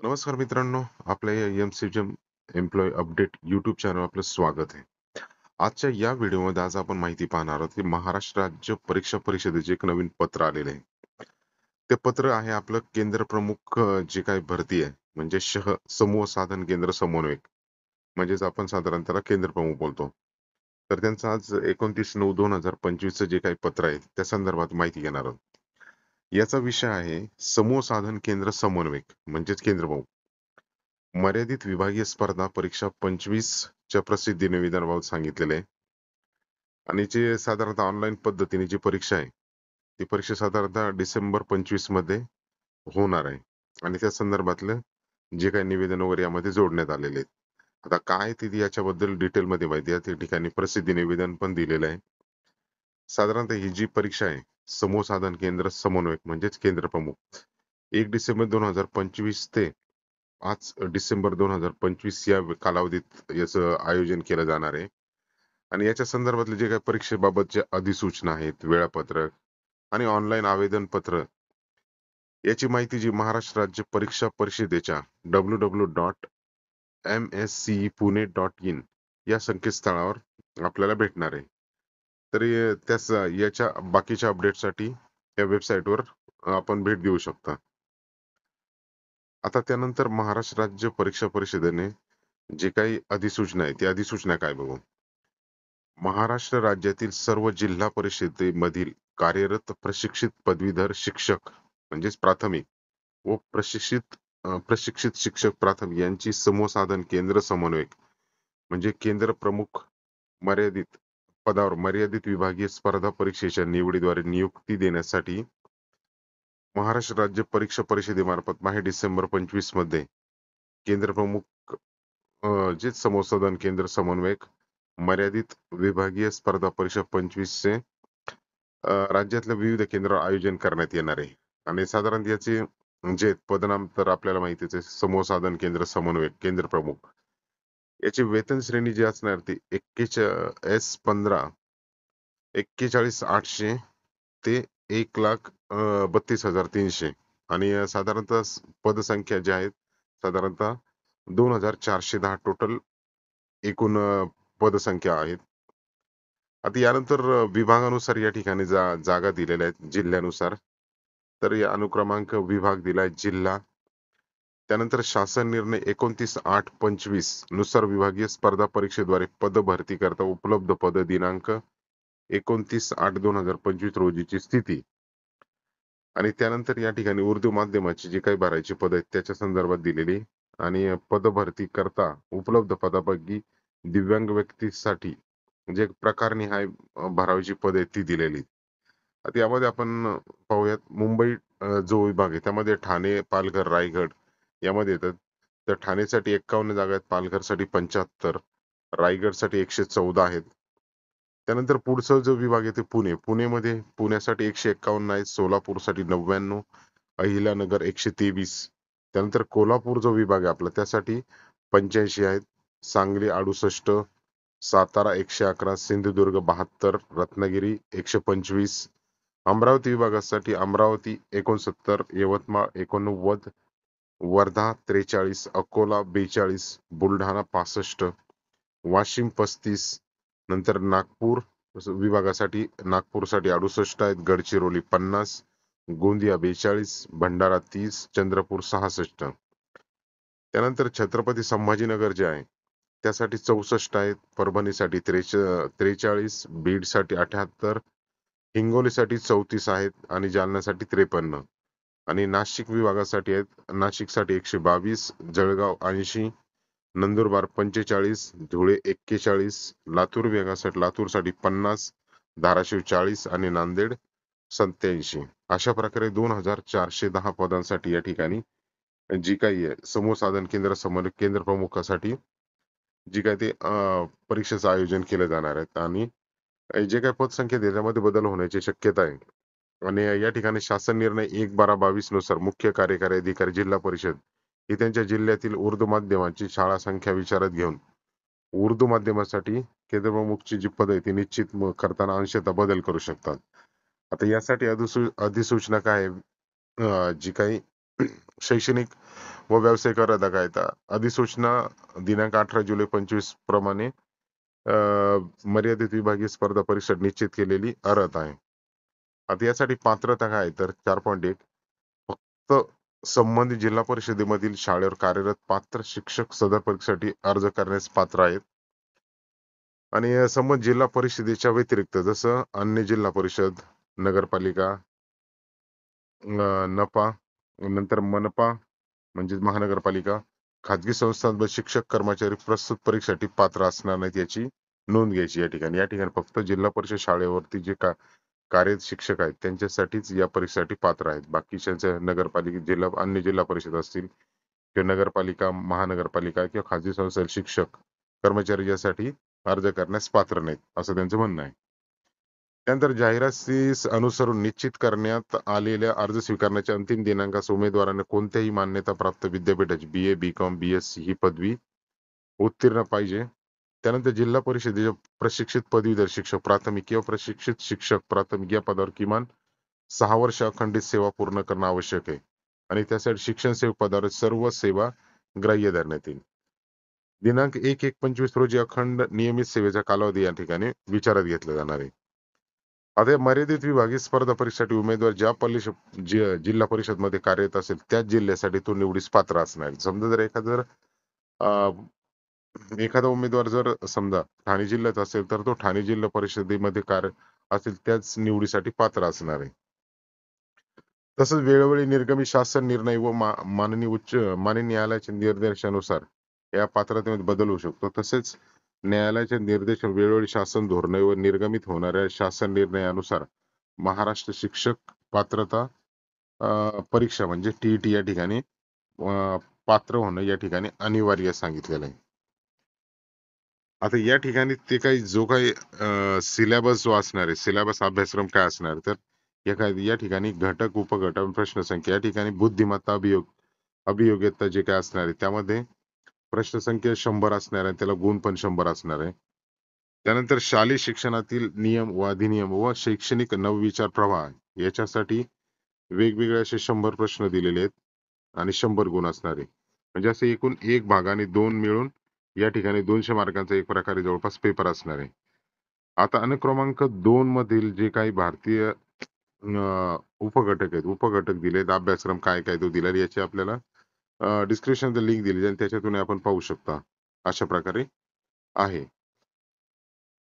नमस्कार मित्रांनो, आपल्या या एमसीजम एम्प्लॉय अपडेट युट्यूब चॅनल आपलं स्वागत आहे. आजच्या या व्हिडिओमध्ये आज आपण माहिती पाहणार आहोत की महाराष्ट्र राज्य परीक्षा परिषदेचे एक नवीन पत्र आलेले आहे. ते पत्र आहे आपलं केंद्र प्रमुख जे काही भरती आहे म्हणजे समूह साधन केंद्र समन्वयक, म्हणजेच आपण साधारण त्याला केंद्र प्रमुख बोलतो. तर त्यांचं आज 29/9/2025 जे काही पत्र आहे त्या संदर्भात माहिती घेणार आहोत. याचा विषय आहे समूह साधन केंद्र समन्वयक म्हणजेच केंद्र प्रमुख. मर्यादित विभागीय स्पर्धा परीक्षा 25 च्या प्रसिद्धी निवेदनाबाबत सांगितलेले आहे. आणि जे साधारणतः ऑनलाईन पद्धतीने जी परीक्षा आहे ती परीक्षा साधारणतः डिसेंबर 25 मध्ये होणार आहे. आणि त्या संदर्भातलं जे काही निवेदन वगैरे यामध्ये जोडण्यात आलेले आहेत. आता काय ती याच्याबद्दल डिटेल मध्ये माहिती आहे त्या ठिकाणी प्रसिद्धी निवेदन पण दिलेलं आहे. साधारणतः ही जी परीक्षा आहे समूह साधन केंद्र समन्वयक म्हणजेच केंद्र प्रमुख 1 डिसेंबर 2025 ते 5 डिसेंबर 2025 या कालावधीत याचं आयोजन केलं जाणार आहे. आणि याच्या संदर्भातले जे काही परीक्षेबाबतचे अधिसूचना आहेत, वेळापत्रक आणि ऑनलाईन आवेदन पत्र याची माहिती जी महाराष्ट्र राज्य परीक्षा परिषदेच्या www.mscepune.in या संकेतस्थळावर आपल्याला भेटणार आहे. तरी याच्या बाकीच्या अपडेटसाठी या वेबसाईटवर आपण भेट देऊ शकता. आता त्यानंतर महाराष्ट्र राज्य परीक्षा परिषदेने जे काही अधिसूचना आहे ती अधिसूचना काय बघू. महाराष्ट्र राज्यातील सर्व जिल्हा परिषदेमधील कार्यरत प्रशिक्षित पदवीधर शिक्षक म्हणजेच प्राथमिक व प्रशिक्षित शिक्षक प्राथमिक यांची समूह साधन केंद्र समन्वयक म्हणजे केंद्र प्रमुख मर्यादित पदावर मर्यादित विभागीय स्पर्धा परीक्षेच्या निवडीद्वारे नियुक्ती देण्यासाठी महाराष्ट्र राज्य परीक्षा परिषदेमार्फत माहे डिसेंबर 25 मध्ये केंद्र प्रमुख जे समूह साधन केंद्र समन्वयक मर्यादित विभागीय स्पर्धा परीक्षा 25 चे राज्यातल्या विविध केंद्रावर आयोजन करण्यात येणार आहे. आणि साधारण याचे जे पदनाम तर आपल्याला माहितीच आहे, समूह साधन केंद्र समन्वयक केंद्र प्रमुख. याची वेतन श्रेणी जी असणार ती 41 ते 1,32,300 आणि साधारणतः पदसंख्या ज्या आहेत साधारणतः 2,410 टोटल एकूण पदसंख्या आहेत. आता यानंतर विभागानुसार या ठिकाणी जागा दिलेल्या आहेत जिल्ह्यानुसार. तर या अनुक्रमांक विभाग दिलाय जिल्हा. त्यानंतर शासन निर्णय 29/8/25 नुसार विभागीय स्पर्धा परीक्षेद्वारे पद भरती करता उपलब्ध पद दिनांक 29/8/2025 रोजीची स्थिती. आणि त्यानंतर या ठिकाणी उर्दू माध्यमाची जी काही भरायची पद आहेत त्याच्या संदर्भात दिलेली. आणि पद भरती करता उपलब्ध पदापैकी दिव्यांग व्यक्तीसाठी म्हणजे प्रकारनिहाय भरावीची पद आहेत ती दिलेली. आता यामध्ये आपण पाहूयात मुंबई जो विभाग आहे त्यामध्ये ठाणे, पालघर, रायगड यामध्ये येतात. तर ठाणेसाठी 51 जागा आहेत, पालघरसाठी 75, रायगडसाठी 114 आहेत. त्यानंतर पुढचा जो विभाग आहे ते पुणेमध्ये पुण्यासाठी 151 आहेत, सोलापूरसाठी 99, अहिल्यानगर 123. त्यानंतर कोल्हापूर जो विभाग आहे आपला त्यासाठी 85 आहेत, सांगली 68, सातारा 111, सिंधुदुर्ग 72, रत्नागिरी 125, अमरावती विभागासाठी अमरावती 69, यवतमाळ 89, वर्धा 43, अकोला 42, बुलढाणा 65, वाशिम 35. नंतर नागपूर विभागासाठी नागपूरसाठी 68 आहेत, गडचिरोली 50, गोंदिया 42, भंडारा 30, चंद्रपूर 66. त्यानंतर छत्रपती संभाजीनगर जे आहे त्यासाठी 64 आहेत, परभणीसाठी 43, बीडसाठी 78, हिंगोलीसाठी 34 आहेत आणि जालन्यासाठी 53. आणि नाशिक विभागासाठी आहेत, नाशिकसाठी 122, जळगाव 80, नंदुरबार 45, धुळे 41, लातूर विभागासाठी लातूरसाठी 50, धाराशिव 40 आणि नांदेड 87. अशा प्रकारे 2,410 पदांसाठी या ठिकाणी जी काही आहे समूह साधन केंद्र समन्वयक केंद्र प्रमुखासाठी जी काही ते परीक्षेचं आयोजन केलं जाणार आहे. आणि जे काही पदसंख्या आहे त्यामध्ये बदल होण्याची शक्यता आहे. आणि या ठिकाणी शासन निर्णय 1/12/22 नुसार मुख्य कार्यकारी अधिकारी जिल्हा परिषद ही त्यांच्या जिल्ह्यातील उर्दू माध्यमाची शाळा संख्या विचारात घेऊन उर्दू माध्यमासाठी केंद्र प्रमुखची जी पद आहे ती निश्चित करताना अंशतः बदल करू शकतात. आता यासाठी अधिसूचना काय आहे, जी काही शैक्षणिक व व्यावसायिक अर्हता कायदा अधिसूचना दिनांक 18 जुलै 2025 प्रमाणे मर्यादित विभागीय स्पर्धा परीक्षा निश्चित केलेली अर्हता आहे. आता यासाठी पात्रता काय आहे तर 4.1 फक्त संबंधित जिल्हा परिषदेमधील शाळेवर कार्यरत पात्र शिक्षक सदर परीक्षेसाठी अर्ज करण्यास पात्र आहेत. आणि संबंधित जिल्हा परिषदेच्या व्यतिरिक्त जसं अन्य जिल्हा परिषद, नगरपालिका, नपा, नंतर मनपा म्हणजे महानगरपालिका, खाजगी संस्थांमध्ये शिक्षक कर्मचारी प्रस्तुत परीक्षेसाठी पात्र असणार नाहीत याची नोंद घ्यायची या ठिकाणी. या ठिकाणी फक्त जिल्हा परिषद शाळेवरती जे कार्यरत शिक्षक आहेत त्यांच्यासाठीच या परीक्षेसाठी पात्र आहेत. बाकीच्या नगरपालिका, अन्य जिल्हा परिषद असतील किंवा नगरपालिका, महानगरपालिका किंवा खाजगी संस्थेतील शिक्षक कर्मचारी यासाठी अर्ज करण्यास पात्र नाहीत असं त्यांचं म्हणणं आहे. त्यानंतर जाहिरातीस अनुसरून निश्चित करण्यात आलेल्या अर्ज स्वीकारण्याच्या अंतिम दिनांकास उमेदवाराने कोणत्याही मान्यताप्राप्त विद्यापीठाची BA, BCom, BSc ही पदवी उत्तीर्ण पाहिजे. त्यानंतर जिल्हा परिषदेचे प्रशिक्षित पदवीधर शिक्षक प्राथमिक किंवा प्रशिक्षित शिक्षक प्राथमिक या पदावर किमान 6 वर्ष अखंडित सेवा पूर्ण करणं आवश्यक आहे आणि त्यासाठी शिक्षण सेवक पदावर सर्व सेवा ग्राह्य धरण्यात येईल. दिनांक 1/1/25 रोजी अखंड नियमित सेवेचा कालावधी या ठिकाणी विचारात घेतला जाणार आहे. आता या मर्यादित विभागीय स्पर्धा परीक्षेसाठी उमेदवार ज्या जिल्हा परिषद मध्ये कार्यरत असेल त्याच जिल्ह्यासाठी तो निवडीस पात्र असणार आहे. समजा जर एखादा उमेदवार जर समजा ठाणे जिल्ह्यात असेल तर तो ठाणे जिल्हा परिषदेमध्ये कार्य असेल त्याच निवडीसाठी पात्र असणार आहे. तसंच वेळोवेळी निर्गमी शासन निर्णय व माननीय न्यायालयाच्या निर्देशानुसार या पात्रतेमध्ये बदल होऊ शकतो. तसेच न्यायालयाच्या निर्देश वेळोवेळी शासन धोरणे व निर्गमित होणाऱ्या शासन निर्णयानुसार महाराष्ट्र शिक्षक पात्रता परीक्षा म्हणजे TET या ठिकाणी पात्र होणं या ठिकाणी अनिवार्य सांगितलेलं आहे. आता या ठिकाणी ते काही जो काही सिलेबस जो असणार आहे, सिलेबस अभ्यासक्रम काय असणार तर या ठिकाणी घटक, उपघटक, प्रश्नसंख्या या ठिकाणी बुद्धिमत्ता, अभियोग्यता जे काय असणार आहे त्यामध्ये प्रश्नसंख्या 100 असणार आहे, त्याला गुण पण 100 असणार आहे. त्यानंतर शालेय शिक्षणातील नियम व अधिनियम व शैक्षणिक नवविचार प्रवाह याच्यासाठी वेगवेगळे असे 100 प्रश्न दिलेले आहेत आणि 100 गुण असणार आहे. म्हणजे असे एकूण 1 भाग आणि 2 मिळून या ठिकाणी 200 मार्कांचा एक प्रकारे जवळपास पेपर असणार आहे. आता अनुक्रमांक 2 मधील जे काही भारतीय उपघटक आहेत, उपघटक दिलेत, अभ्यासक्रम काय काय तो दिला याची आपल्याला डिस्क्रिप्शन लिंक दिली आणि त्याच्यातून आपण पाहू शकता. अशा प्रकारे आहे.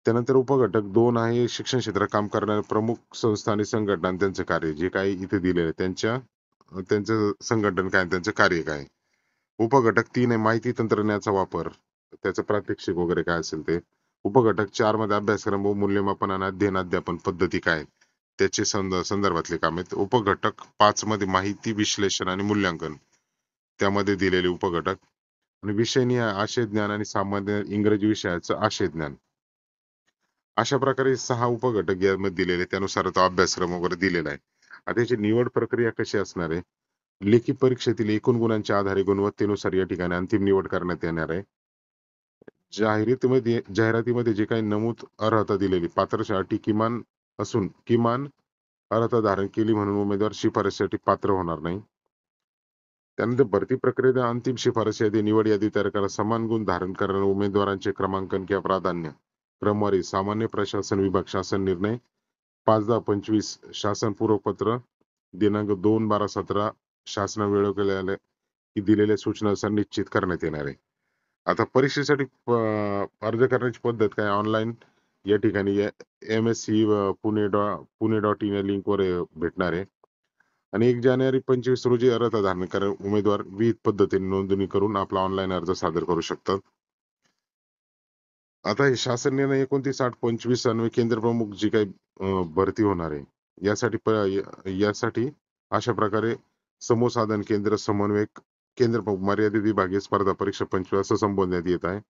त्यानंतर उपघटक 2 आहे शिक्षण क्षेत्रात काम करणाऱ्या प्रमुख संस्था आणि संघटना त्यांचं कार्य जे काही इथे दिलेलं आहे त्यांचं संघटन काय, त्यांचं कार्य काय. उपघटक 3 आहे माहिती तंत्रज्ञानाचा वापर, त्याचं प्रात्यक्षिक वगैरे काय असेल ते. उपघटक 4 मध्ये अभ्यासक्रम व मूल्यमापन आणि अध्ययन अध्यापन पद्धती काय त्याचे संदर्भातले काम आहेत. उपघटक 5 मध्ये माहिती विश्लेषण आणि मूल्यांकन त्यामध्ये दिलेले उपघटक आणि विषयनीय आशय ज्ञान आणि सामान्य इंग्रजी विषयाचं आशय ज्ञान. अशा प्रकारे 6 उपघटक यामध्ये दिलेले, त्यानुसार तो अभ्यासक्रम वगैरे दिलेला आहे. आता याची निवड प्रक्रिया कशी असणार आहे? लेखी परीक्षेतील एकूण गुणांच्या आधारे गुणवत्तेनुसार या ठिकाणी अंतिम निवड करण्यात येणार आहे. जाहिरातीमध्ये जे काही नमूद अर्हता दिलेली पात्रतेच्या अटी किमान अर्हता धारण केली म्हणून उमेदवार शिफारसीसाठी पात्र होणार नाही. त्यानंतर भरती प्रक्रियेत अंतिम शिफारस यादी, निवड यादी तयार करा. समान गुण धारण करणाऱ्या उमेदवारांचे क्रमांकन किंवा प्राधान्य क्रमवारी सामान्य प्रशासन विभाग शासन निर्णय 5/10/25 शासन पूर्वपत्र दिनांक 2/12/17 शासना वेळोवेळी दिलेल्या सूचनानुसार निश्चित करण्यात येणार आहे. आता परीक्षेसाठी अर्ज करण्याची पद्धत काय? ऑनलाईन या ठिकाणी MSc पुणे.in या लिंकवर भेटणार आहे आणि 1 जानेवारी 25 रोजी अर्हता धारण करणारे उमेदवार विविध पद्धतीने नोंदणी करून आपला ऑनलाईन अर्ज सादर करू शकतात. आता हे शासन निर्णय 29/8/25 अन्वये केंद्र प्रमुख जी काही भरती होणार आहे यासाठी अशा प्रकारे समूह साधन केंद्र समन्वयक केंद्र प्रमुख मर्यादित विभागीय स्पर्धा परीक्षा 25 असं संबोधण्यात येत आहे.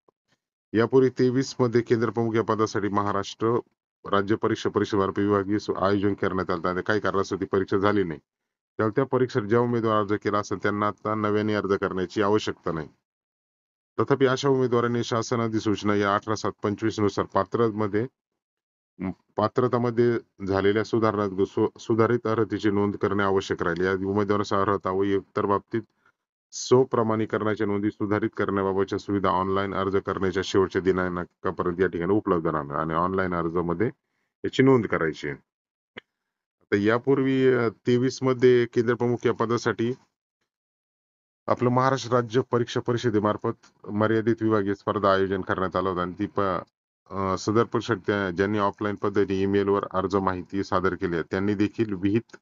यापूर्वी 23 मध्ये केंद्र प्रमुख या पदासाठी महाराष्ट्र राज्य परीक्षा परिषद विभागीय आयोजन करण्यात आलं आणि काही कारणास्तव ती परीक्षा झाली नाही. त्यामुळे त्या परीक्षेत ज्या उमेदवार अर्ज केला असेल त्यांना आता नव्याने अर्ज करण्याची आवश्यकता नाही. तथापि अशा उमेदवारांनी शासन अधिसूचना या 18/7/25 नुसार पात्रतामध्ये झालेल्या सुधारित अर्हतेची नोंद करणे आवश्यक राहील. या उमेदवाराची अर्हता व इतर बाबतीत स्वप्रमाणीकरणाच्या नोंदी सुधारित करण्याबाबतच्या सुविधा ऑनलाईन अर्ज करण्याच्या शेवटच्या दिनांकापर्यंत या ठिकाणी उपलब्ध राहणार आणि ऑनलाईन अर्जामध्ये याची नोंद करायची आहे. तर यापूर्वी 23 मध्ये केंद्र प्रमुख या पदासाठी आपलं महाराष्ट्र राज्य परीक्षा परिषदेमार्फत मर्यादित विभागीय स्पर्धा आयोजन करण्यात आलं होतं आणि सदर परिषद ज्यांनी ऑफलाईन पद्धतीने ईमेलवर अर्ज माहिती सादर केली आहे त्यांनी देखील विहित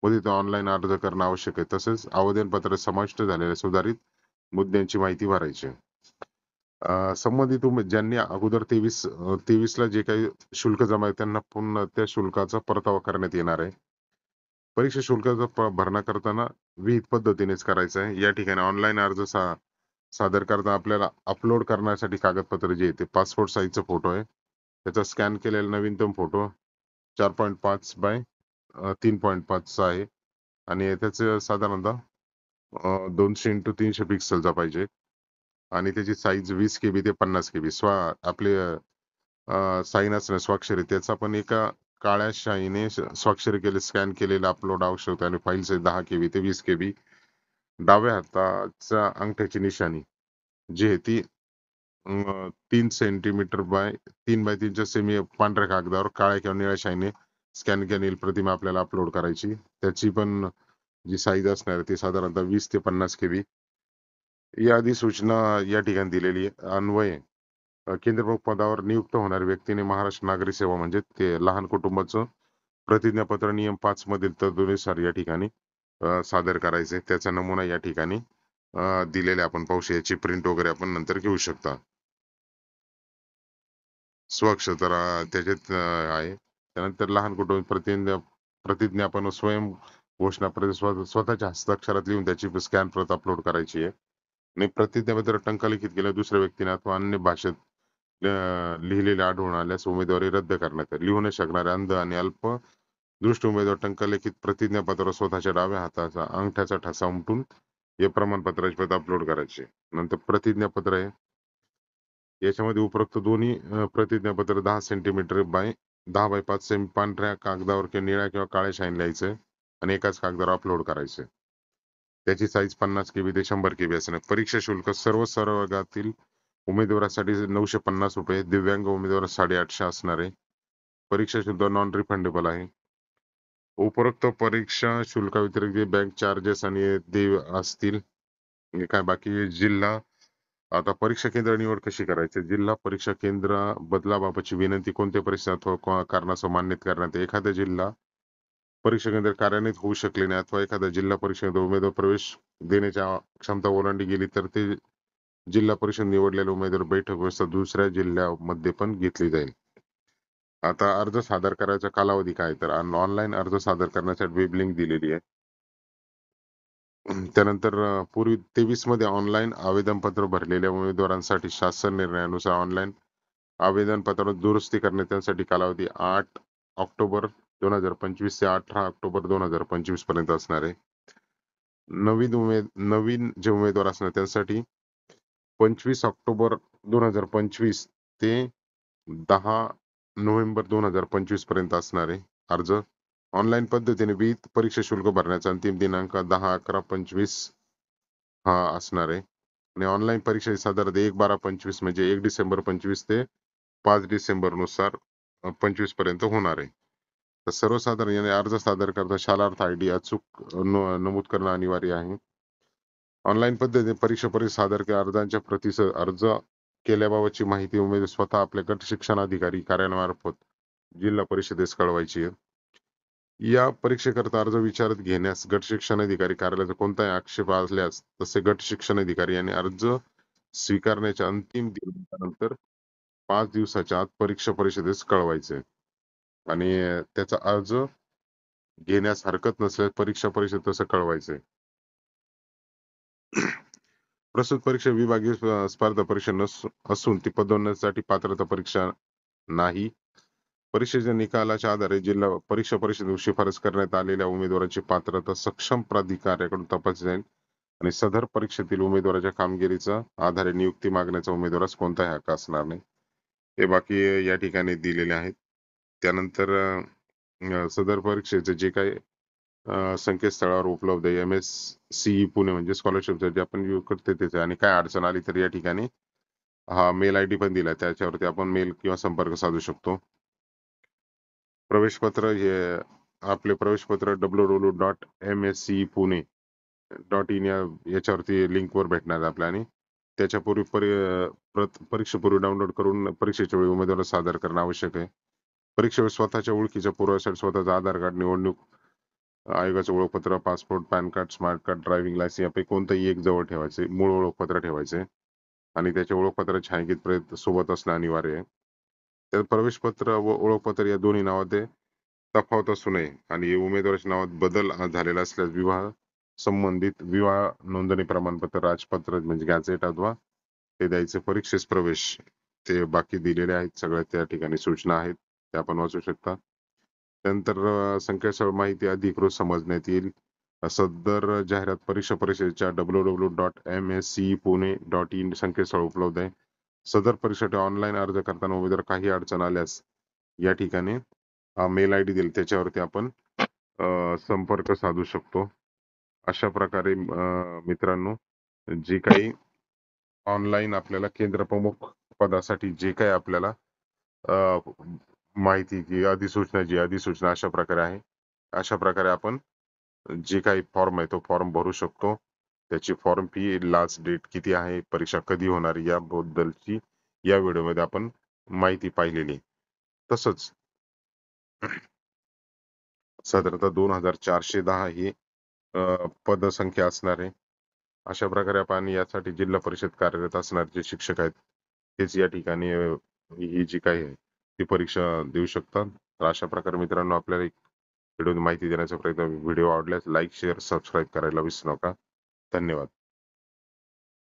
मुदतीत ऑनलाईन अर्ज करणं आवश्यक आहे. तसेच आवेदन पत्रात समाविष्ट झालेल्या सुधारित मुद्द्यांची माहिती भरायची आहे. संबंधित ज्यांनी अगोदर 23 ला जे काही शुल्क जमा आहे त्यांना पुन्हा त्या शुल्काचा परतावा करण्यात येणार आहे. परीक्षा शुल्काचा भरणा करताना विहित पद्धतीनेच करायचं आहे. या ठिकाणी ऑनलाईन अर्ज सादर करताना आपल्याला अपलोड करण्यासाठी कागदपत्र जे आहे ते पासपोर्ट साईजचा फोटो आहे, त्याचा स्कॅन केलेला नवीनतम फोटो 4.5 बाय 3.5 आहे आणि त्याचं साधारणतः 200x300 पिक्सेलचा पाहिजे आणि त्याची साईज 20 KB ते 50 KB आपले साईन असणे स्वाक्षरी त्याचा पण एका काळ्या शाईने स्वाक्षरी केले स्कॅन केलेला अपलोड आवश्यक होते आणि फाईल साईज 10 KB ते 20 KB. डाव्या हाताच्या अंगठ्याची निशाणी जी आहे ती 3 सेंटीमीटर बाय 3x3 सेमी पांढऱ्या कागदावर काळ्या किंवा निळ्या शाईने स्कॅन केलेली प्रतिमा आपल्याला अपलोड करायची. त्याची पण जी साईज असणार आहे ती साधारणतः 20 ते 50 KB. या आधी सूचना या ठिकाणी दिलेली आहे. अन्वये केंद्र प्रमुख पदावर नियुक्त होणाऱ्या व्यक्तीने महाराष्ट्र नागरी सेवा म्हणजे ते लहान कुटुंबाचं प्रतिज्ञापत्र नियम 5 मधील तरतुदीनुसार या ठिकाणी सादर करायचे. त्याचा नमुना या ठिकाणी दिलेले आपण पाहू शकतो. याची प्रिंट वगैरे आपण नंतर घेऊ शकता. स्वअक्षर त्याच्यात आहे. त्यानंतर लहान कुटुंब प्रतिज्ञापन स्वयं घोषणा स्वतःच्या हस्ताक्षरात लिहून त्याची स्कॅन प्रत अपलोड करायची आहे आणि प्रतिज्ञापत्र टंकलिखित केलं दुसऱ्या व्यक्तीने अथवा अन्य भाषेत लिहिलेले आढळून आल्यास उमेदवारी रद्द करण्यात येईल. लिहू न शकणारे अंध आणि अल्प दृष्टी उमेदवार टंकलिखित प्रतिज्ञापत्र स्वतःच्या डाव्या हाताचा अंगठ्याचा ठसा उमटून हे प्रमाणपत्राची प्रत अपलोड करायचे. नंतर प्रतिज्ञापत्र आहे. याच्यामध्ये उपरोक्त दोन्ही प्रतिज्ञापत्र 10 सेंटीमीटर बाय 10x5 सेमी पांढऱ्या कागदावर किंवा निळ्या किंवा काळ्या शाईन लिहायचं आणि एकाच कागदावर अपलोड करायचे. त्याची साईज 50 KB ते 100 KB असणार. परीक्षा शुल्क सर्व वर्गातील उमेदवारासाठी 950 रुपये, दिव्यांग उमेदवार 850 असणार आहे. परीक्षा शुल्क नॉन रिफंडेबल आहे. उपरोक्त परीक्षा शुल्का व्यतिरिक्त बँक चार्जेस आणि देय असतील. काय बाकी जिल्हा आता परीक्षा केंद्र निवड कशी करायची? जिल्हा परीक्षा केंद्र बदलाबाबतची विनंती कोणत्या परिस्थितीत अथवा कारणासह मान्यता करण्यात एखादा जिल्हा परीक्षा केंद्र कार्यान्वित होऊ शकले नाही अथवा एखादा जिल्हा परिषद उमेदवार प्रवेश देण्याच्या क्षमता ओलांडली गेली तर ते जिल्हा परिषद निवडलेले उमेदवार बैठक व्यवस्था दुसऱ्या जिल्ह्यामध्ये पण घेतली जाईल. आता अर्ज सादर करायचा कालावधी काय तर ऑनलाईन अर्ज सादर करण्यासाठी वेब लिंक दिलेली आहे. त्यानंतर पूर्वी 23 मध्ये ऑनलाईन आवेदन पत्र भरलेल्या उमेदवारांसाठी शासन निर्णयानुसार ऑनलाईन आवेदन पत्रात दुरुस्ती करण्यासाठी कालावधी 8 ऑक्टोबर 2025 ते 18 ऑक्टोबर 2025 पर्यंत असणार आहे. नवीन जे उमेदवार असणार त्यासाठी 25 ऑक्टोबर 2025 ते 10 नोव्हेंबर 2025 पर्यंत असणार आहे अर्ज. ऑनलाईन पद्धतीने विहित परीक्षा शुल्क भरण्याचा अंतिम दिनांक 10/11/25 हा असणार आहे आणि ऑनलाईन परीक्षा साधारण 1/12/25 म्हणजे 1 डिसेंबर 25 ते 5 डिसेंबर नुसार 25 पर्यंत होणार आहे. तर सर्वसाधारण याने अर्ज सादर करता शालार्थ ID अचूक नमूद करणं अनिवार्य आहे. ऑनलाईन पद्धतीने परीक्षा सादर केल्या अर्जांच्या प्रतीसह अर्ज केल्याबाबतची माहिती उमेदवार स्वतः आपल्या गट शिक्षणाधिकारी कार्यालयामार्फत जिल्हा परिषदेस कळवायची आहे. या परीक्षेकरता अर्ज विचारात घेण्यास गट शिक्षण अधिकारी कार्यालयाचा कोणताही आक्षेप असल्यास तसे गट शिक्षण अधिकारी यांनी अर्ज स्वीकारण्याच्या अंतिम दिनांकानंतर 5 दिवसाच्या आत परीक्षा परिषदेस कळवायचे आणि त्याचा अर्ज घेण्यास हरकत नसल्यास परीक्षा परिषद तसं कळवायचंय. प्रस्तुत परीक्षा विभागीय स्पर्धा परीक्षा असून ती पदोन्नतीसाठी पात्रता परीक्षा नाही. परीक्षेच्या निकालाच्या आधारे जिल्हा परीक्षा परिषदेने शिफारस करण्यात आलेल्या उमेदवाराची पात्रता सक्षम प्राधिकाऱ्याकडून तपासली जाईल आणि सदर परीक्षेतील उमेदवाराच्या कामगिरीचा आधारे नियुक्ती मागण्याचा उमेदवारास कोणताही हक्क असणार नाही. हे बाकी या ठिकाणी दिलेले आहेत. त्यानंतर सदर परीक्षेचे जे काही संकेतस्थळावर उपलब्ध आहे. MSCE पुणे म्हणजे स्कॉलरशिपसाठी आपण यूज करते त्याचे. आणि काय अडचण आली तर या ठिकाणी हा मेल आयडी पण दिला, त्याच्यावरती आपण मेल किंवा संपर्क साधू शकतो. प्रवेशपत्र हे आपले प्रवेशपत्र www.mscepune.in याच्यावरती लिंकवर भेटणार आहे आपल्याला. आणि त्याच्यापूर्वी परीक्षेपूर्वी डाउनलोड करून परीक्षेच्या वेळी उमेदवाराला सादर करणं आवश्यक आहे. परीक्षेवेळी स्वतःच्या ओळखीच्या पुराव्यासाठी स्वतःचं आधार कार्ड, निवडणूक आयोगाचं ओळखपत्र, passport, pan card, smart card, driving licence यापैकी कोणतंही एक जवळ ठेवायचे. मूळ ओळखपत्र ठेवायचे आणि त्याच्या ओळखपत्राची छायांकित प्रत सोबत असणं अनिवार्य आहे. तर प्रवेशपत्र व ओळखपत्र या दोन्ही नावात तफावत असू नये आणि उमेदवाराच्या नावात बदल झालेला असल्यास विवाह संबंधित विवाह नोंदणी प्रमाणपत्र, राजपत्र म्हणजे गॅझेट अथवा ते द्यायचे. परीक्षेस प्रवेश ते बाकी दिलेले आहेत, सगळ्या त्या ठिकाणी सूचना आहेत, त्या आपण वाचू शकता. त्यानंतर संकेतस्थळ माहिती अधिकृत समजण्यात येईल. सदर जाहिरात परीक्षा परिषदेच्या www.mscepune.in संकेतस्थळ उपलब्ध आहे. सदर परीक्षेसाठी ऑनलाईन अर्ज करताना उमेदवार काही अडचण आल्यास या ठिकाणी मेल आयडी दिली त्याच्यावरती आपण संपर्क साधू शकतो. अशा प्रकारे मित्रांनो, जे काही ऑनलाईन आपल्याला केंद्र प्रमुख पदासाठी जे काही आपल्याला माहिती जी अधिसूचना अशा प्रकारे आहे. अशा प्रकारे आपण जे काही फॉर्म आहे तो फॉर्म भरू शकतो. त्याची फॉर्म फी, लास्ट डेट किती आहे, परीक्षा कधी होणार याबद्दलची या व्हिडिओमध्ये आपण माहिती पाहिलेली. तसंच साधारणतः 2410 ही पदसंख्या असणार आहे. अशा प्रकारे आपण यासाठी जिल्हा परिषद कार्यरत असणारे जे शिक्षक आहेत तेच या ठिकाणी ही जी काही आहे ती परीक्षा देऊ शकतात. तर अशा प्रकारे मित्रांनो, आपल्याला एक व्हिडिओ माहिती देण्याचा प्रयत्न. व्हिडिओ आवडल्यास लाईक, शेअर, सबस्क्राईब करायला विसरू नका. धन्यवाद.